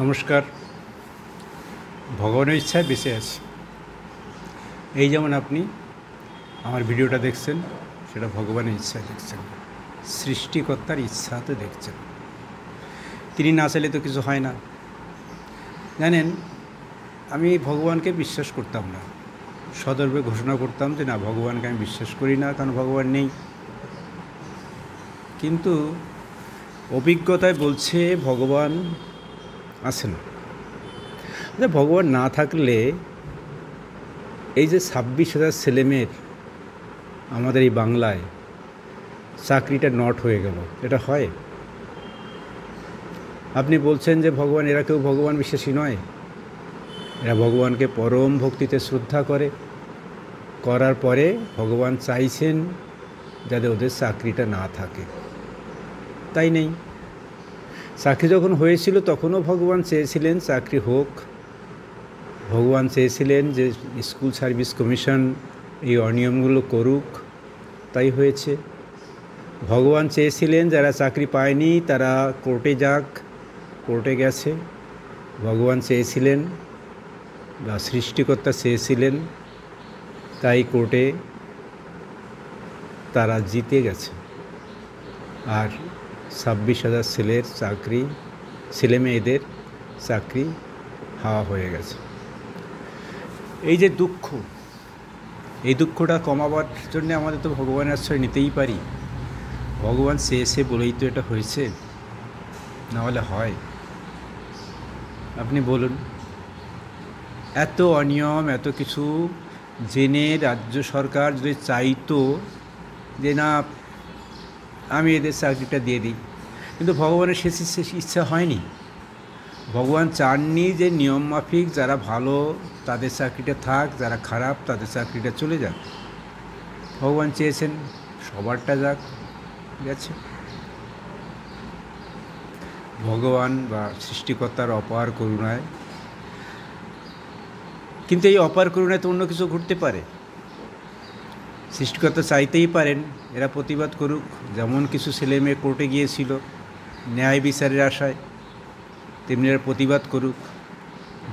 নমস্কার। ভগবানের ইচ্ছায় বেঁচে আছি। এই যেমন আপনি আমার ভিডিওটা দেখছেন, সেটা ভগবানের ইচ্ছায় দেখছেন, সৃষ্টিকর্তার ইচ্ছাতে দেখছেন। তিনি না চাইলে তো কিছু হয় না। জানেন, আমি ভগবানকে বিশ্বাস করতাম না, সদর্ভে ঘোষণা করতাম যে না, ভগবানকে আমি বিশ্বাস করি না, কারণ ভগবান নেই। কিন্তু অভিজ্ঞতায় বলছে ভগবান আছেন। ভগবান না থাকলে এই যে 26,000 ছেলেমেয়ের আমাদের এই বাংলায় চাকরিটা নট হয়ে গেল, এটা হয়? আপনি বলছেন যে ভগবান, এরা কেউ ভগবান বিশ্বাসী নয়, এরা ভগবানকে পরম ভক্তিতে শ্রদ্ধা করার পরে ভগবান চাইছেন যাতে ওদের চাকরিটা না থাকে। তাই নেই। চাকরি যখন হয়েছিল তখনও ভগবান চেয়েছিলেন চাকরি হোক। ভগবান চেয়েছিলেন যে স্কুল সার্ভিস কমিশন এই অনিয়মগুলো করুক, তাই হয়েছে। ভগবান চেয়েছিলেন যারা চাকরি পায়নি তারা কোর্টে যাক, কোর্টে গেছে। ভগবান চেয়েছিলেন বা সৃষ্টিকর্তা চেয়েছিলেন, তাই কোর্টে তারা জিতে গেছে। আর 26,000 ছেলের চাকরি, ছেলে মেয়েদের চাকরি হাওয়া হয়ে গেছে। এই যে দুঃখ, এই দুঃখটা কমাবার জন্য আমাদের তো ভগবানের আশ্রয় নিতেই পারি। ভগবান চেয়েছে বলেই তো এটা হয়েছে, না হলে হয়? আপনি বলুন। এত অনিয়ম, এত কিছু জেনে রাজ্য সরকার যদি চাইতো যে না, আমি এদের চাকরিটা দিয়ে দিই, কিন্তু ভগবানের শেষ ইচ্ছা হয়নি। ভগবান চাননি যে নিয়ম মাফিক যারা ভালো তাদের চাকরিটা থাক, যারা খারাপ তাদের চাকরিটা চলে যাক। ভগবান চেয়েছেন সবারটা যাক, গেছে। ভগবান বা সৃষ্টিকর্তার অপার করুণায়। কিন্তু এই অপার করুণায় তো অন্য কিছু ঘটতে পারে। সৃষ্টিকর্তা চাইতেই পারেন এরা প্রতিবাদ করুক, যেমন কিছু ছেলে মেয়ে কোর্টে গিয়েছিল ন্যায় বিচারের আশায়, তেমনি এরা প্রতিবাদ করুক।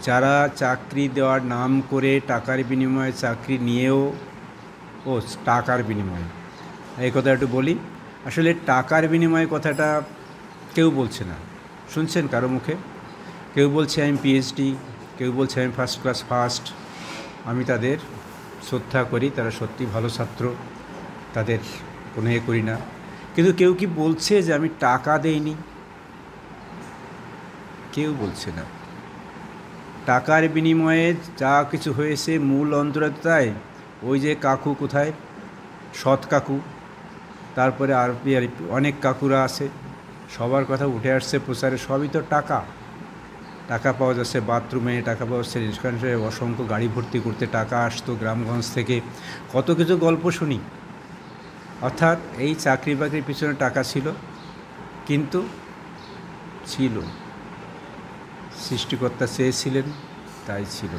যারা চাকরি দেওয়ার নাম করে টাকার বিনিময়ে চাকরি নিয়েও, টাকার বিনিময়ে, এই কথা একটু বলি। আসলে টাকার বিনিময়ে কথাটা কেউ বলছে না, শুনছেন কারো মুখে? কেউ বলছে আমি পিএইচডি, কেউ বলছে আমি ফার্স্ট ক্লাস ফার্স্ট। আমি তাদের শ্রদ্ধা করি, তারা সত্যি ভালো ছাত্র, তাদের কোনো করি না। কিন্তু কেউ কি বলছে যে আমি টাকা দেইনি? কেউ বলছে না। টাকার বিনিময়ে যা কিছু হয়েছে মূল অন্তরাত্মায় ওই যে কাকু কোথায়, সৎ কাকু, তারপরে আর অনেক কাকুরা আছে, সবার কথা উঠে আসছে প্রচারে। সবই তো টাকা। টাকা পাওয়া যাচ্ছে বাথরুমে, টাকা পাওয়া যাচ্ছে রেস্টুরেন্টে, অসংখ্য গাড়ি ভর্তি করতে টাকা আসতো গ্রামগঞ্জ থেকে, কত কিছু গল্প শুনি। অর্থাৎ এই চাকরি বাকরির পিছনে টাকা ছিল, কিন্তু ছিল। সৃষ্টিকর্তা চেয়েছিলেন তাই ছিল,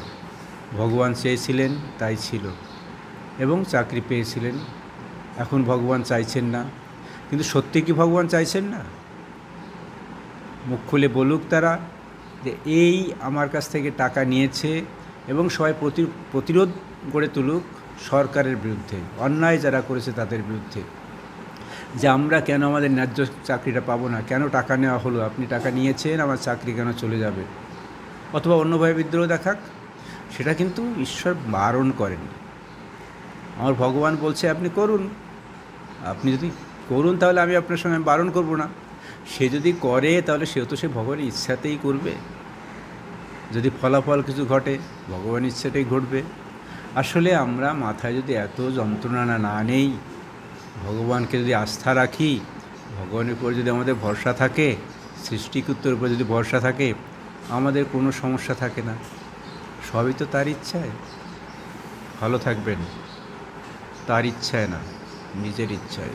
ভগবান চেয়েছিলেন তাই ছিল, এবং চাকরি পেয়েছিলেন। এখন ভগবান চাইছেন না, কিন্তু সত্যি কি ভগবান চাইছেন না? মুখ খুলে বলুক তারা যে এই আমার কাছ থেকে টাকা নিয়েছে, এবং সবাই প্রতিরোধ গড়ে তুলুক সরকারের বিরুদ্ধে, অন্যায় যারা করেছে তাদের বিরুদ্ধে, যে আমরা কেন আমাদের ন্যায্য চাকরিটা পাবো না, কেন টাকা নেওয়া হলো, আপনি টাকা নিয়েছেন, আমার চাকরি কেন চলে যাবে। অথবা অন্যভাবে বিদ্রোহ দেখাক, সেটা কিন্তু ঈশ্বর বারণ করেন। আমার ভগবান বলছে আপনি করুন, আপনি যদি করুন তাহলে আমি আপনার সঙ্গে বারণ করব না। সে যদি করে তাহলে সেও তো সে ভগবানের ইচ্ছাতেই করবে। যদি ফলাফল কিছু ঘটে, ভগবানের ইচ্ছাটাই ঘটবে। আসলে আমরা মাথায় যদি এত যন্ত্রণা না নেই, ভগবানকে যদি আস্থা রাখি, ভগবানের উপর যদি আমাদের ভরসা থাকে, সৃষ্টিকর্তার উপর যদি ভরসা থাকে, আমাদের কোনো সমস্যা থাকে না। সবই তো তার ইচ্ছায়। ভালো থাকবেন, তার ইচ্ছায় না, নিজের ইচ্ছায়।